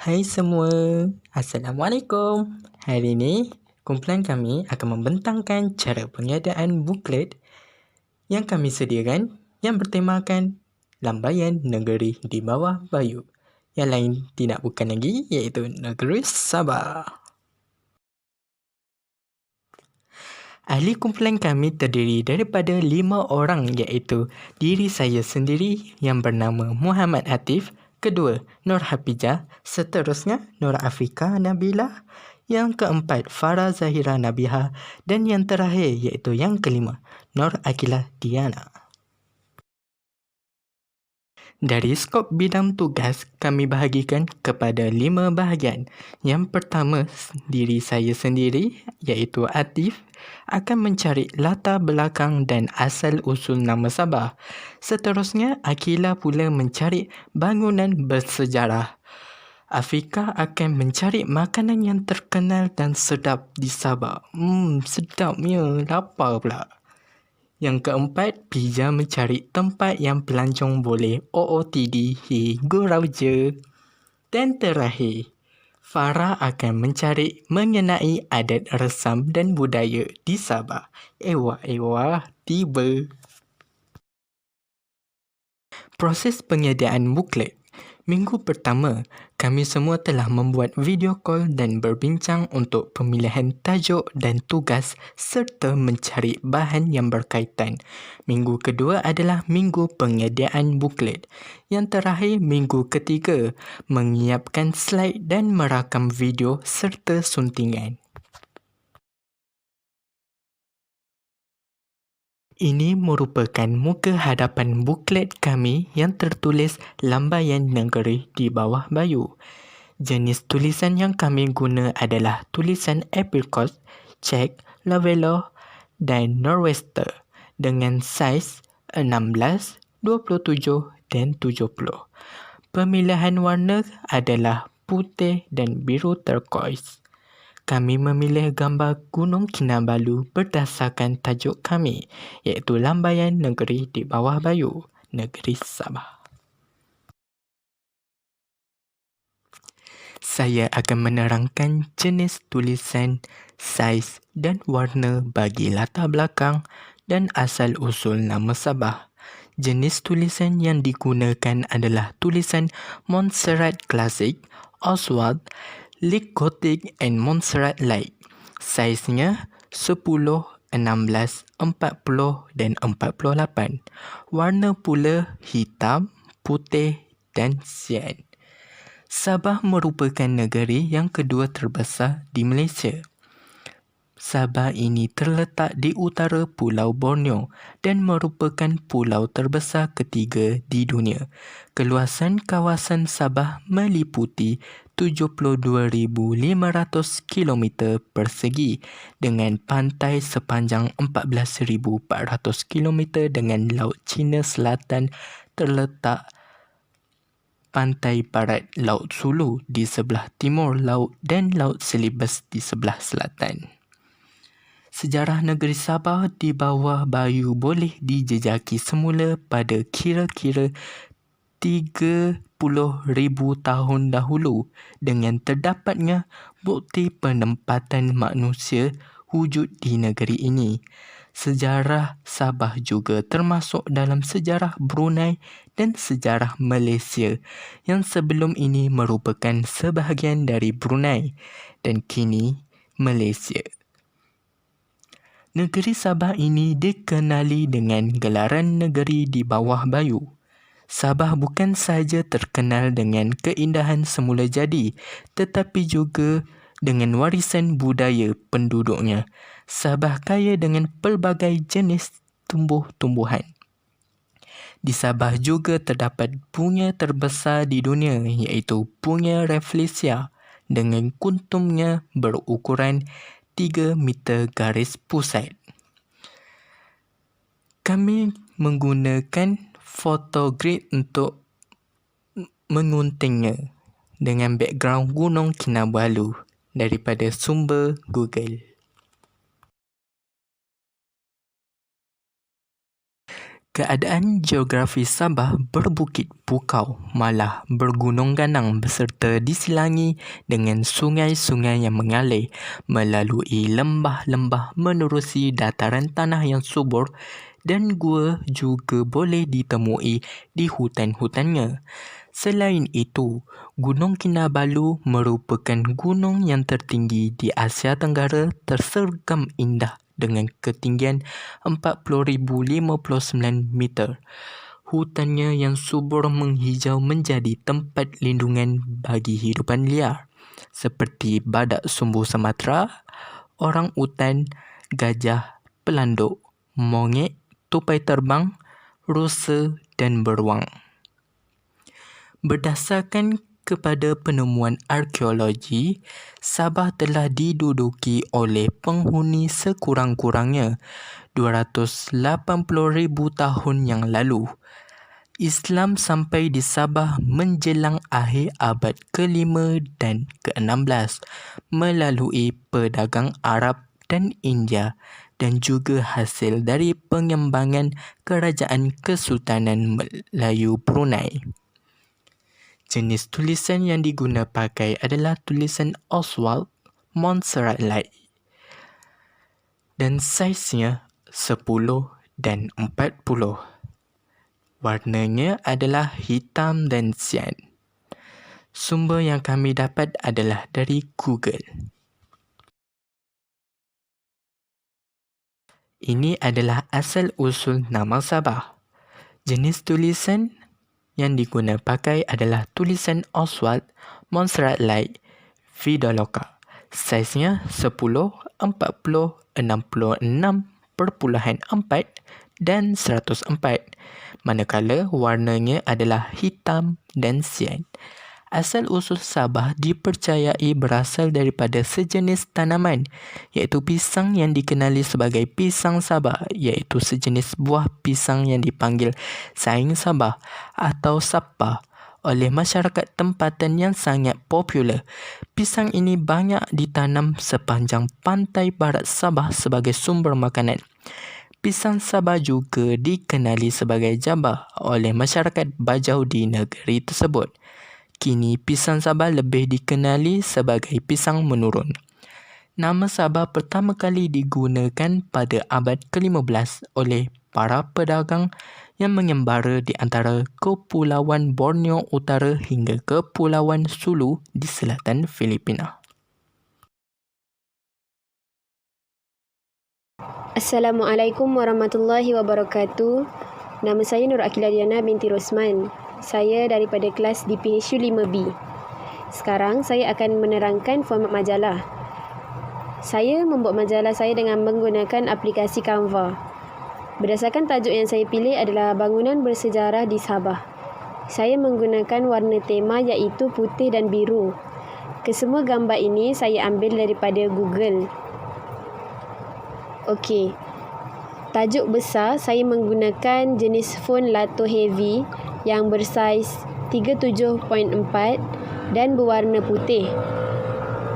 Hai semua, Assalamualaikum. Hari ini, kumpulan kami akan membentangkan cara pengadaan buklet yang kami sediakan yang bertemakan Lambaian Negeri di Bawah Bayu. Yang lain tidak bukan lagi iaitu Negeri Sabah. Ahli kumpulan kami terdiri daripada 5 orang iaitu diri saya sendiri yang bernama Muhammad Atif, kedua Nur Hafizah, seterusnya Nur Afrika Nabila, yang keempat Farah Zahira Nabiha dan yang terakhir iaitu yang kelima Nur Akilah Diana. Dari skop bidang tugas, kami bahagikan kepada 5 bahagian. Yang pertama, diri saya sendiri iaitu Atif akan mencari latar belakang dan asal-usul nama Sabah. Seterusnya, Akilah pula mencari bangunan bersejarah. Afrika akan mencari makanan yang terkenal dan sedap di Sabah. Sedapnya, lapar pula. Yang keempat, Pija mencari tempat yang pelancong boleh OOTD gurau je. Dan terakhir, Farah akan mencari mengenai adat resam dan budaya di Sabah. Ewa, tiba. Proses penyediaan buklet. Minggu pertama, kami semua telah membuat video call dan berbincang untuk pemilihan tajuk dan tugas serta mencari bahan yang berkaitan. Minggu kedua adalah minggu penyediaan buklet. Yang terakhir, minggu ketiga, menyiapkan slide dan merakam video serta suntingan. Ini merupakan muka hadapan buklet kami yang tertulis Lambaian Negeri di Bawah Bayu. Jenis tulisan yang kami guna adalah tulisan apricot, check, lavender dan norwester dengan saiz 16, 27 dan 70. Pemilihan warna adalah putih dan biru turquoise. Kami memilih gambar Gunung Kinabalu berdasarkan tajuk kami, iaitu Lambaian Negeri di Bawah Bayu, Negeri Sabah. Saya akan menerangkan jenis tulisan, saiz dan warna bagi latar belakang dan asal-usul nama Sabah. Jenis tulisan yang digunakan adalah tulisan Montserrat Classic, Oswald, League Gothic and Montserrat Light. Saiznya 10, 16, 40 dan 48. Warna pula hitam, putih dan sian. Sabah merupakan negeri yang kedua terbesar di Malaysia. Sabah ini terletak di utara Pulau Borneo dan merupakan pulau terbesar ketiga di dunia. Keluasan kawasan Sabah meliputi 72,500 km persegi dengan pantai sepanjang 14,400 km dengan Laut Cina Selatan terletak pantai barat Laut Sulu di sebelah timur laut dan Laut Celebes di sebelah selatan. Sejarah negeri Sabah di Bawah Bayu boleh dijejaki semula pada kira-kira 30,000 tahun dahulu dengan terdapatnya bukti penempatan manusia wujud di negeri ini. Sejarah Sabah juga termasuk dalam sejarah Brunei dan sejarah Malaysia yang sebelum ini merupakan sebahagian dari Brunei dan kini Malaysia. Negeri Sabah ini dikenali dengan gelaran negeri di bawah bayu. Sabah bukan sahaja terkenal dengan keindahan semula jadi, tetapi juga dengan warisan budaya penduduknya. Sabah kaya dengan pelbagai jenis tumbuh-tumbuhan. Di Sabah juga terdapat bunga terbesar di dunia iaitu bunga Rafflesia dengan kuntumnya berukuran 3 meter garis pusat. Kami menggunakan photogrid untuk menguntingnya dengan background Gunung Kinabalu daripada sumber Google. Keadaan geografi Sabah berbukit pukau, malah bergunung ganang beserta disilangi dengan sungai-sungai yang mengalir melalui lembah-lembah menerusi dataran tanah yang subur, dan gua juga boleh ditemui di hutan-hutannya. Selain itu, Gunung Kinabalu merupakan gunung yang tertinggi di Asia Tenggara, tersergam indah dengan ketinggian 40,059 meter. Hutannya yang subur menghijau menjadi tempat lindungan bagi hidupan liar seperti badak sumbu Sumatera, orang utan, gajah, pelanduk, monyet, tupai terbang, rusa dan beruang. Berdasarkan kepada penemuan arkeologi, Sabah telah diduduki oleh penghuni sekurang-kurangnya 280,000 tahun yang lalu. Islam sampai di Sabah menjelang akhir abad ke-5 dan ke-16 melalui pedagang Arab dan India, dan juga hasil dari pengembangan Kerajaan Kesultanan Melayu Brunei. Jenis tulisan yang diguna pakai adalah tulisan Oswald Montserrat Light dan saiznya 10 dan 40. Warnanya adalah hitam dan sian. Sumber yang kami dapat adalah dari Google. Ini adalah asal-usul nama Sabah. Jenis tulisan yang diguna pakai adalah tulisan Oswald Montserrat Light Vidaloka. Saiznya 10, 40, 66,4 dan 104. Manakala warnanya adalah hitam dan sian. Asal-usul Sabah dipercayai berasal daripada sejenis tanaman, iaitu pisang yang dikenali sebagai pisang Sabah, iaitu sejenis buah pisang yang dipanggil saing Sabah atau sapa oleh masyarakat tempatan yang sangat popular. Pisang ini banyak ditanam sepanjang pantai barat Sabah sebagai sumber makanan. Pisang Sabah juga dikenali sebagai jabah oleh masyarakat Bajau di negeri tersebut. Kini pisang Sabah lebih dikenali sebagai pisang menurun. Nama Sabah pertama kali digunakan pada abad ke-15 oleh para pedagang yang mengembara di antara Kepulauan Borneo Utara hingga Kepulauan Sulu di selatan Filipina. Assalamualaikum warahmatullahi wabarakatuh. Nama saya Nur Akilah Diana binti Rosman. Saya daripada kelas DPHU 5B. Sekarang saya akan menerangkan format majalah. Saya membuat majalah saya dengan menggunakan aplikasi Canva. Berdasarkan tajuk yang saya pilih adalah bangunan bersejarah di Sabah. Saya menggunakan warna tema iaitu putih dan biru. Kesemua gambar ini saya ambil daripada Google. Okey. Tajuk besar saya menggunakan jenis font Lato Heavy yang bersaiz 37.4 dan berwarna putih.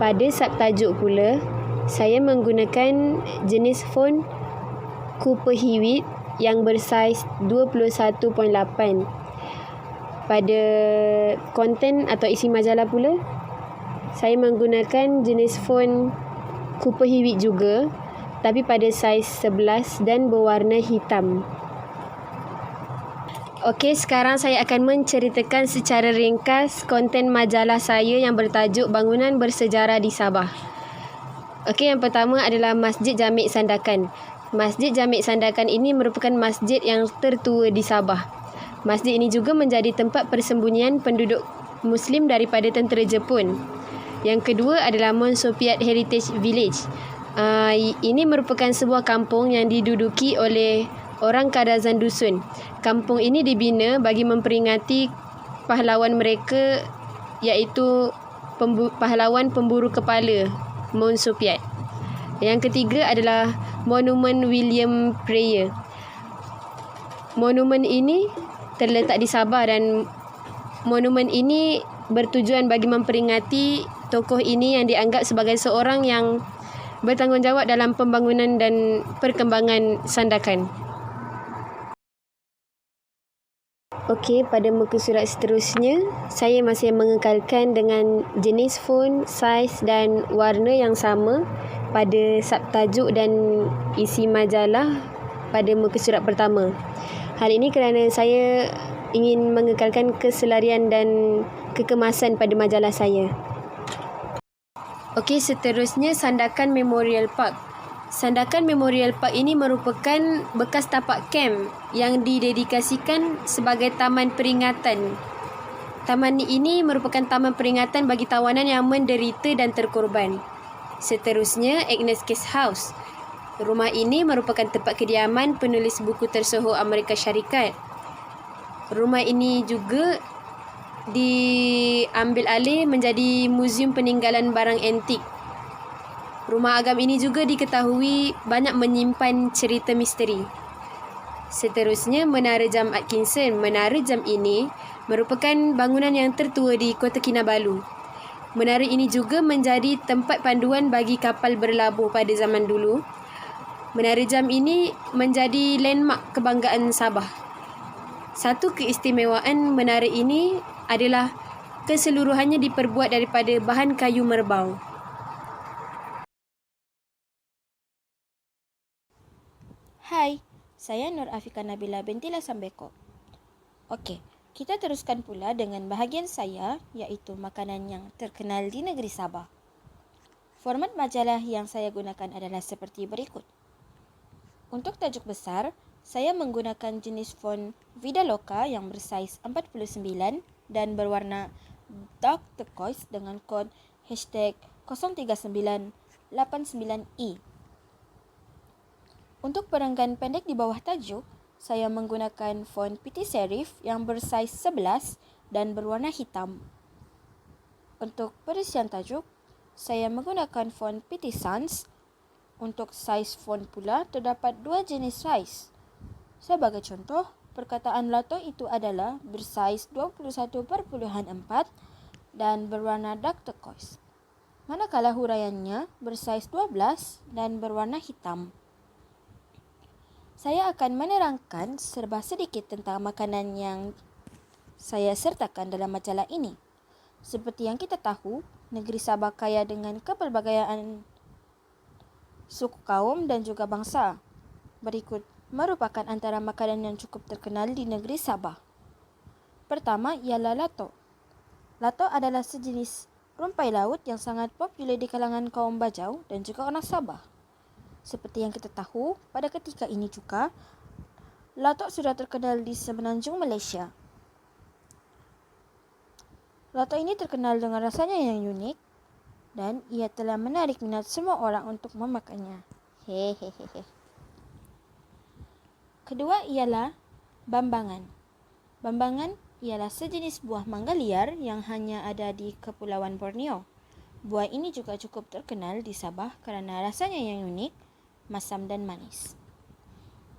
Pada subtajuk pula, saya menggunakan jenis font Cooper Hewitt yang bersaiz 21.8. Pada konten atau isi majalah pula, saya menggunakan jenis font Cooper Hewitt juga, tapi pada saiz 11 dan berwarna hitam. Okey, sekarang saya akan menceritakan secara ringkas konten majalah saya yang bertajuk Bangunan Bersejarah di Sabah. Okey, yang pertama adalah Masjid Jamek Sandakan. Masjid Jamek Sandakan ini merupakan masjid yang tertua di Sabah. Masjid ini juga menjadi tempat persembunyian penduduk Muslim daripada tentera Jepun. Yang kedua adalah Mount Sopiat Heritage Village. Ini merupakan sebuah kampung yang diduduki oleh orang Kadazan Dusun. Kampung ini dibina bagi memperingati pahlawan mereka, iaitu pahlawan pemburu kepala Mount Sopiat. Yang ketiga adalah Monumen William Pryor. Monumen ini terletak di Sabah dan monumen ini bertujuan bagi memperingati tokoh ini yang dianggap sebagai seorang yang bertanggungjawab dalam pembangunan dan perkembangan Sandakan. Okey, pada muka surat seterusnya, saya masih mengekalkan dengan jenis font, saiz dan warna yang sama pada subtajuk dan isi majalah pada muka surat pertama. Hal ini kerana saya ingin mengekalkan keselarian dan kekemasan pada majalah saya. Okey, seterusnya Sandakan Memorial Park. Sandakan Memorial Park ini merupakan bekas tapak kamp yang didedikasikan sebagai taman peringatan. Taman ini merupakan taman peringatan bagi tawanan yang menderita dan terkorban. Seterusnya, Agnes Case House. Rumah ini merupakan tempat kediaman penulis buku tersohor Amerika Syarikat. Rumah ini juga diambil alih menjadi muzium peninggalan barang antik. Rumah agam ini juga diketahui banyak menyimpan cerita misteri. Seterusnya, Menara Jam Atkinson. Menara jam ini merupakan bangunan yang tertua di Kota Kinabalu. Menara ini juga menjadi tempat panduan bagi kapal berlabuh pada zaman dulu. Menara jam ini menjadi landmark kebanggaan Sabah. Satu keistimewaan menara ini adalah keseluruhannya diperbuat daripada bahan kayu merbau. Hai, saya Nur Afika Nabila binti Lasambeko. Okey, kita teruskan pula dengan bahagian saya iaitu makanan yang terkenal di negeri Sabah. Format majalah yang saya gunakan adalah seperti berikut. Untuk tajuk besar, saya menggunakan jenis font Vida Loka yang bersaiz 49 dan berwarna dark turquoise dengan kod #03989i. Untuk perenggan pendek di bawah tajuk, saya menggunakan font Petit Serif yang bersaiz 11 dan berwarna hitam. Untuk perisian tajuk, saya menggunakan font Petit Sans. Untuk saiz font pula terdapat dua jenis saiz. Sebagai contoh, perkataan lato itu adalah bersaiz 21.4 dan berwarna dark turquoise. Manakala huraiannya bersaiz 12 dan berwarna hitam. Saya akan menerangkan serba sedikit tentang makanan yang saya sertakan dalam majalah ini. Seperti yang kita tahu, negeri Sabah kaya dengan kepelbagaian suku kaum dan juga bangsa. Berikut merupakan antara makanan yang cukup terkenal di negeri Sabah. Pertama ialah lato. Lato adalah sejenis rumpai laut yang sangat popular di kalangan kaum Bajau dan juga orang Sabah. Seperti yang kita tahu, pada ketika ini juga, lato sudah terkenal di semenanjung Malaysia. Lato ini terkenal dengan rasanya yang unik dan ia telah menarik minat semua orang untuk memakannya. Hehehe. Kedua ialah bambangan. Bambangan ialah sejenis buah mangga liar yang hanya ada di Kepulauan Borneo. Buah ini juga cukup terkenal di Sabah kerana rasanya yang unik, masam dan manis.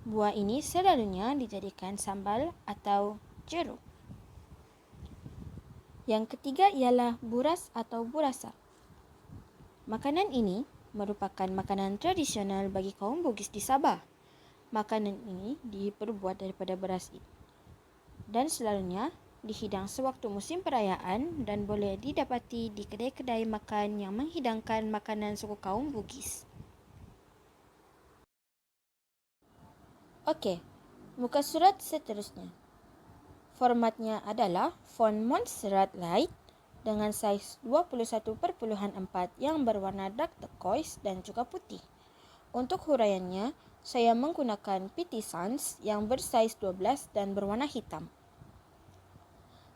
Buah ini selalunya dijadikan sambal atau jeruk. Yang ketiga ialah buras atau burasa. Makanan ini merupakan makanan tradisional bagi kaum Bugis di Sabah. Makanan ini diperbuat daripada beras dan selalunya dihidang sewaktu musim perayaan dan boleh didapati di kedai-kedai makan yang menghidangkan makanan suku kaum Bugis. Okey, muka surat seterusnya. Formatnya adalah font Montserrat Light dengan saiz 21.4 yang berwarna dark turquoise dan juga putih. Untuk huraiannya, saya menggunakan Petit Sans yang bersaiz 12 dan berwarna hitam.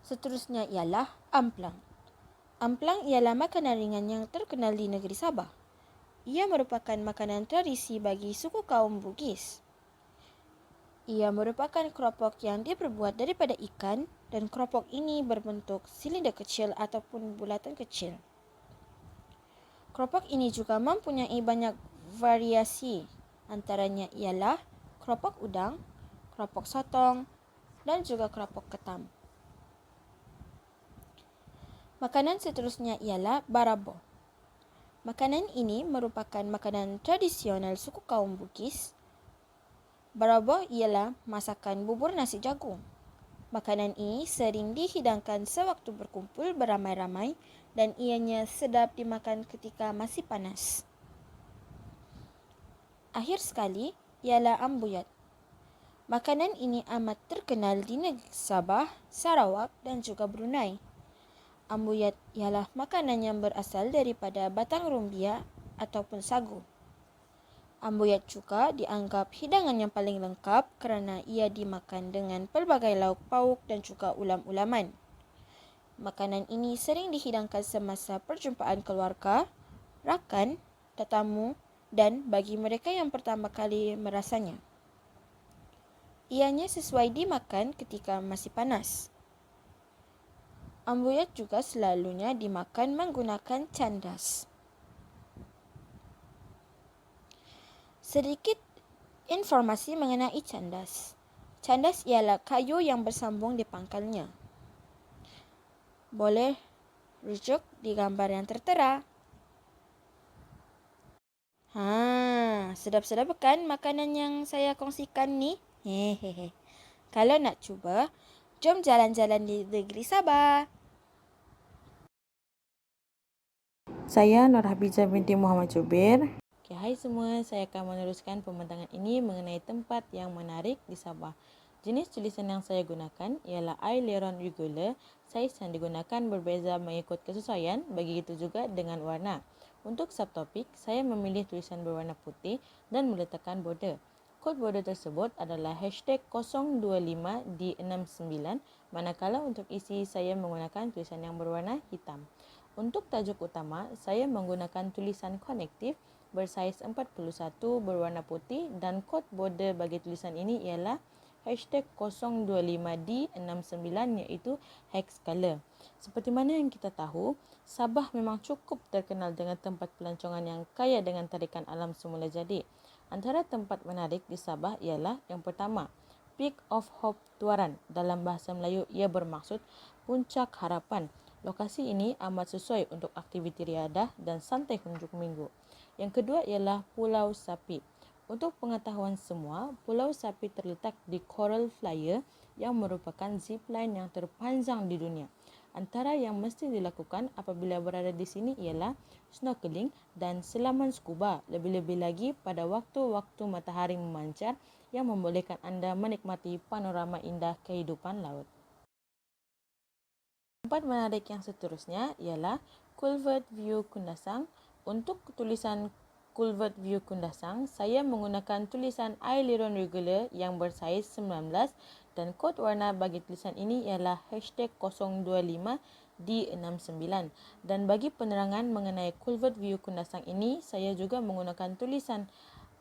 Seterusnya ialah amplang. Amplang ialah makanan ringan yang terkenal di negeri Sabah. Ia merupakan makanan tradisi bagi suku kaum Bugis. Ia merupakan keropok yang diperbuat daripada ikan dan keropok ini berbentuk silinder kecil ataupun bulatan kecil. Keropok ini juga mempunyai banyak variasi. Antaranya ialah keropok udang, keropok sotong dan juga keropok ketam. Makanan seterusnya ialah barabo. Makanan ini merupakan makanan tradisional suku kaum Bugis. Barabo ialah masakan bubur nasi jagung. Makanan ini sering dihidangkan sewaktu berkumpul beramai-ramai dan ianya sedap dimakan ketika masih panas. Akhir sekali ialah ambuyat. Makanan ini amat terkenal di negeri Sabah, Sarawak dan juga Brunei. Ambuyat ialah makanan yang berasal daripada batang rumbia ataupun sagu. Ambuyat juga dianggap hidangan yang paling lengkap kerana ia dimakan dengan pelbagai lauk pauk dan juga ulam-ulaman. Makanan ini sering dihidangkan semasa perjumpaan keluarga, rakan, tetamu dan bagi mereka yang pertama kali merasanya. Ianya sesuai dimakan ketika masih panas. Ambuyat juga selalunya dimakan menggunakan candas. Sedikit informasi mengenai candas. Candas ialah kayu yang bersambung di pangkalnya. Boleh rujuk di gambar yang tertera. Sedap-sedap kan makanan yang saya kongsikan ni? Hehehe. Kalau nak cuba, jom jalan-jalan di negeri Sabah. Saya Nur Hafizah binti Muhammad Jubir. Hai semua, saya akan meneruskan pembincangan ini mengenai tempat yang menarik di Sabah. Jenis tulisan yang saya gunakan ialah aileron regular. Saiz yang digunakan berbeza mengikut kesesuaian, begitu juga dengan warna. Untuk subtopik, saya memilih tulisan berwarna putih dan meletakkan border. Kod border tersebut adalah #025D69, manakala untuk isi saya menggunakan tulisan yang berwarna hitam. Untuk tajuk utama, saya menggunakan tulisan konektif bersaiz 41 berwarna putih dan kod border bagi tulisan ini ialah #025D69 iaitu hex color. Seperti mana yang kita tahu, Sabah memang cukup terkenal dengan tempat pelancongan yang kaya dengan tarikan alam semula jadi. Antara tempat menarik di Sabah ialah yang pertama, Peak of Hope Tuaran. Dalam bahasa Melayu, ia bermaksud puncak harapan. Lokasi ini amat sesuai untuk aktiviti riadah dan santai hujung minggu. Yang kedua ialah Pulau Sapi. Untuk pengetahuan semua, Pulau Sapi terletak di Coral Flyer yang merupakan zipline yang terpanjang di dunia. Antara yang mesti dilakukan apabila berada di sini ialah snorkeling dan selaman scuba, lebih-lebih lagi pada waktu-waktu matahari memancar yang membolehkan anda menikmati panorama indah kehidupan laut. Tempat menarik yang seterusnya ialah Culvert View Kundasang. Untuk tulisan Culvert View Kundasang, saya menggunakan tulisan aileron regular yang bersaiz 19 dan kod warna bagi tulisan ini ialah #025D69. Dan bagi penerangan mengenai Culvert View Kundasang ini, saya juga menggunakan tulisan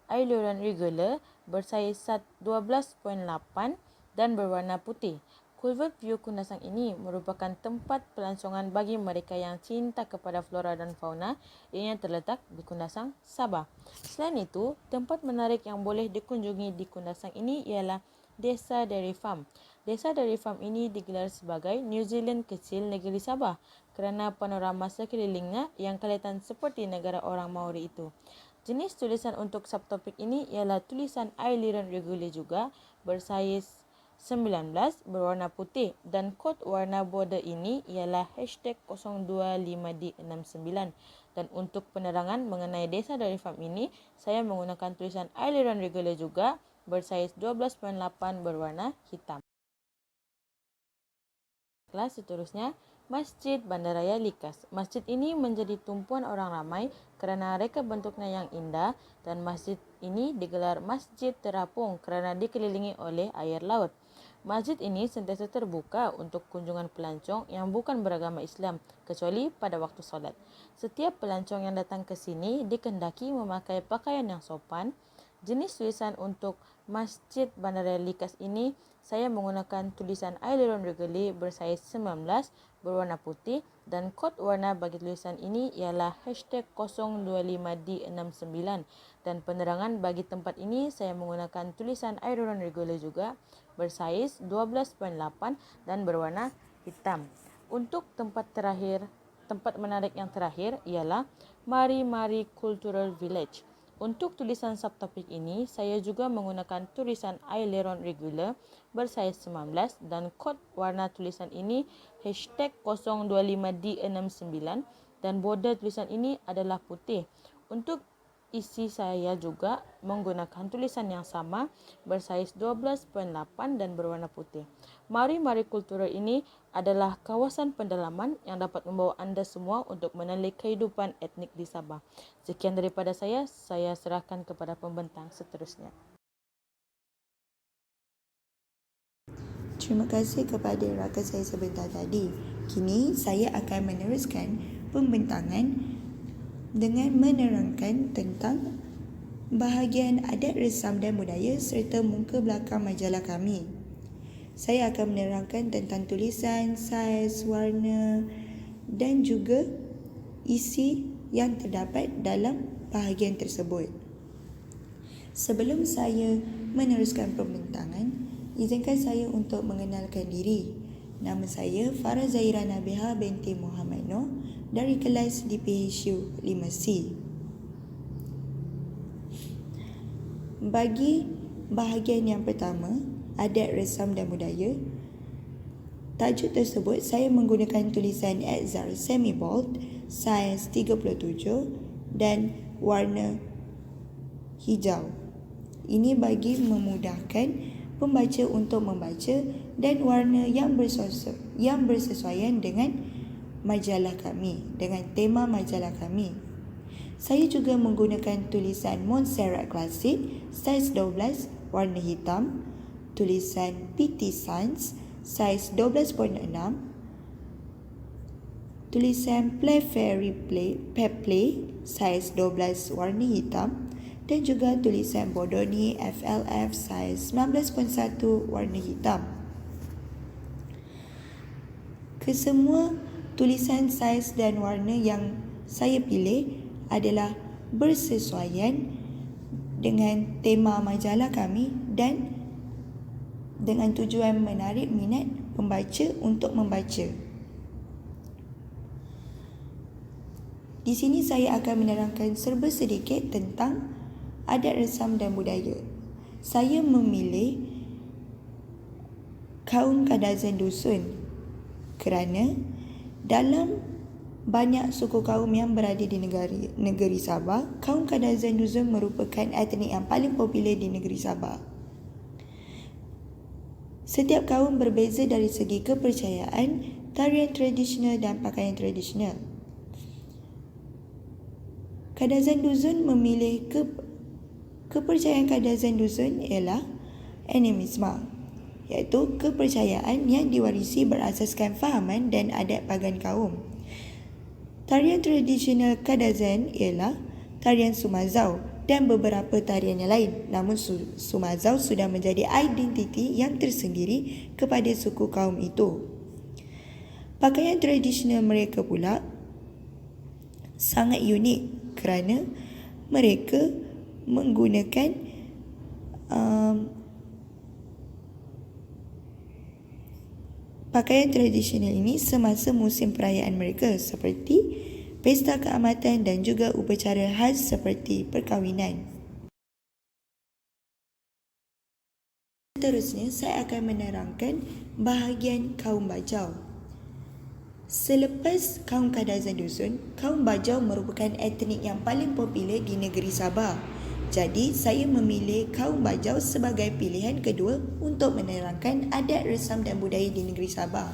aileron regular bersaiz 12.8 dan berwarna putih. Culvert View Kundasang ini merupakan tempat pelancongan bagi mereka yang cinta kepada flora dan fauna. Ianya terletak di Kundasang, Sabah. Selain itu, tempat menarik yang boleh dikunjungi di Kundasang ini ialah Desa Dairy Farm. Desa Dairy Farm ini digelar sebagai New Zealand kecil negeri Sabah kerana panorama sekelilingnya yang kelihatan seperti negara orang Maori itu. Jenis tulisan untuk subtopik ini ialah tulisan aileron regular juga bersaiz 19 berwarna putih dan kod warna border ini ialah #025D69. Dan untuk penerangan mengenai Desa Dairy Farm ini, saya menggunakan tulisan aileron regular juga bersaiz 12.8 berwarna hitam. Kelas seterusnya, Masjid Bandaraya Likas. Masjid ini menjadi tumpuan orang ramai kerana reka bentuknya yang indah dan masjid ini digelar Masjid Terapung kerana dikelilingi oleh air laut. Masjid ini sentiasa terbuka untuk kunjungan pelancong yang bukan beragama Islam kecuali pada waktu solat. Setiap pelancong yang datang ke sini dikehendaki memakai pakaian yang sopan. Jenis tulisan untuk Masjid Bandaraya Likas ini, saya menggunakan tulisan aileron regular bersaiz 19 berwarna putih dan kod warna bagi tulisan ini ialah #025D69. Dan penerangan bagi tempat ini saya menggunakan tulisan aileron regular juga bersaiz 12.8 dan berwarna hitam. Untuk tempat menarik yang terakhir ialah Mari Mari Cultural Village. Untuk tulisan subtopik ini, saya juga menggunakan tulisan aileron regular bersaiz 19 dan kod warna tulisan ini #025D69 dan border tulisan ini adalah putih. Untuk isi saya juga menggunakan tulisan yang sama bersaiz 12.8 dan berwarna putih. Mari Kultural ini adalah kawasan pendalaman yang dapat membawa anda semua untuk menelik kehidupan etnik di Sabah. Sekian daripada saya serahkan kepada pembentang seterusnya. Terima kasih kepada rakan saya sebentar tadi. Kini saya akan meneruskan pembentangan dengan menerangkan tentang bahagian adat resam dan budaya serta muka belakang majalah kami. Saya akan menerangkan tentang tulisan, saiz, warna dan juga isi yang terdapat dalam bahagian tersebut. Sebelum saya meneruskan pembentangan, izinkan saya untuk mengenalkan diri. Nama saya Farah Zahira Nabiha binti Muhammad Noor dari kelas DPHU 5C. Bagi bahagian yang pertama, adat resam dan budaya, tajuk tersebut saya menggunakan tulisan Edzar Semi Bold, saiz 37 dan warna hijau. Ini bagi memudahkan pembaca untuk membaca dan warna yang bersesuaian dengan majalah kami, dengan tema majalah kami. Saya juga menggunakan tulisan Montserrat Klasik saiz 12 warna hitam, tulisan PT Science saiz 12.6, tulisan Play Fairy Play saiz 12 warna hitam dan juga tulisan Bodoni FLF saiz 19.1 warna hitam. Kesemua tulisan saiz dan warna yang saya pilih adalah bersesuaian dengan tema majalah kami dan dengan tujuan menarik minat pembaca untuk membaca. Di sini saya akan menerangkan serba sedikit tentang adat resam dan budaya. Saya memilih kaum Kadazan Dusun kerana dalam banyak suku kaum yang berada di negeri Sabah, kaum Kadazan Dusun merupakan etnik yang paling popular di negeri Sabah. Setiap kaum berbeza dari segi kepercayaan, tarian tradisional dan pakaian tradisional. Kadazan Dusun memilih kepercayaan Kadazan Dusun ialah animisme, iaitu kepercayaan yang diwarisi berasaskan fahaman dan adat pagan kaum. Tarian tradisional Kadazan ialah tarian Sumazau dan beberapa tarian yang lain. Namun Sumazau sudah menjadi identiti yang tersendiri kepada suku kaum itu. Pakaian tradisional mereka pula sangat unik kerana mereka menggunakan pakaian tradisional ini semasa musim perayaan mereka seperti pesta keamatan dan juga upacara khas seperti perkahwinan. Seterusnya, saya akan menerangkan bahagian kaum Bajau. Selepas kaum Kadazan Dusun, kaum Bajau merupakan etnik yang paling popular di negeri Sabah. Jadi, saya memilih kaum Bajau sebagai pilihan kedua untuk menerangkan adat resam dan budaya di negeri Sabah.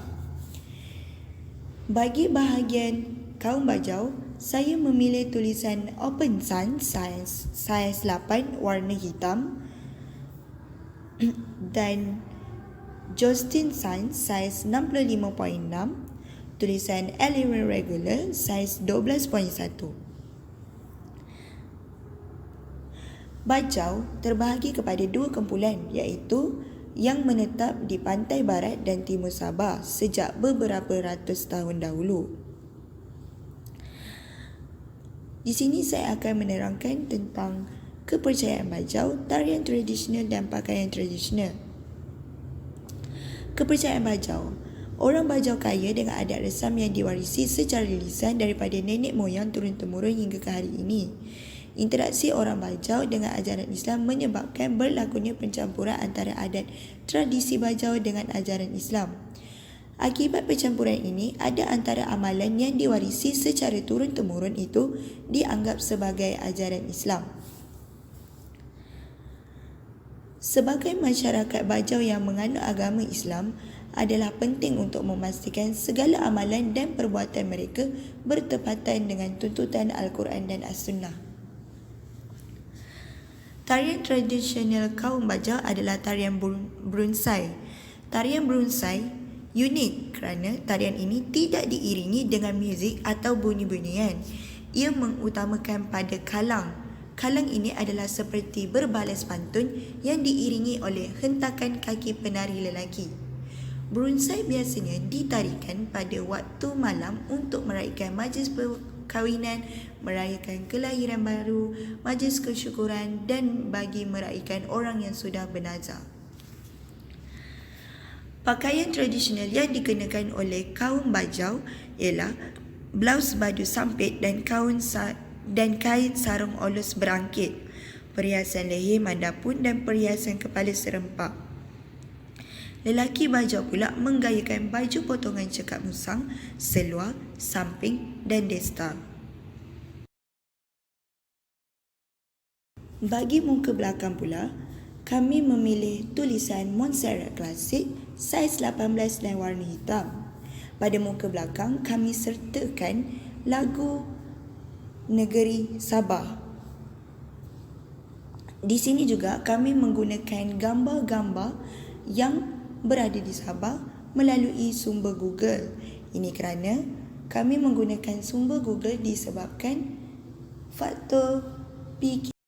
Bagi bahagian kaum Bajau, saya memilih tulisan Open Sun saiz 8 warna hitam dan Justin Sun saiz 65.6, tulisan Aileron Regular saiz 12.1. Bajau terbahagi kepada dua kumpulan, iaitu yang menetap di pantai barat dan timur Sabah sejak beberapa ratus tahun dahulu. Di sini saya akan menerangkan tentang kepercayaan Bajau, tarian tradisional dan pakaian tradisional. Kepercayaan Bajau. Orang Bajau kaya dengan adat resam yang diwarisi secara lisan daripada nenek moyang turun-temurun hingga ke hari ini. Interaksi orang Bajau dengan ajaran Islam menyebabkan berlakunya pencampuran antara adat tradisi Bajau dengan ajaran Islam. Akibat pencampuran ini, ada antara amalan yang diwarisi secara turun-temurun itu dianggap sebagai ajaran Islam. Sebagai masyarakat Bajau yang menganut agama Islam, adalah penting untuk memastikan segala amalan dan perbuatan mereka bertepatan dengan tuntutan Al-Quran dan As-Sunnah. Tarian tradisional kaum Bajau adalah tarian Brunsai. Tarian Brunsai unik kerana tarian ini tidak diiringi dengan muzik atau bunyi-bunyian. Ia mengutamakan pada kalang. Kalang ini adalah seperti berbalas pantun yang diiringi oleh hentakan kaki penari lelaki. Brunsai biasanya ditarikan pada waktu malam untuk meraihkan majlis perkahwinan, merayakan kelahiran baru, majlis kesyukuran dan bagi meraihkan orang yang sudah bernazar. Pakaian tradisional yang dikenakan oleh kaum Bajau ialah blaus badu sampit dan kain sarung olus berangkit, perhiasan leher mandapun dan perhiasan kepala serempak. Lelaki Bajau pula menggayakan baju potongan cekak musang, seluar, samping dan desta. Bagi muka belakang pula, kami memilih tulisan Montserrat klasik saiz 18 dan warna hitam. Pada muka belakang, kami sertakan lagu Negeri Sabah. Di sini juga kami menggunakan gambar-gambar yang berada di Sabah melalui sumber Google. Ini kerana kami menggunakan sumber Google disebabkan faktor PK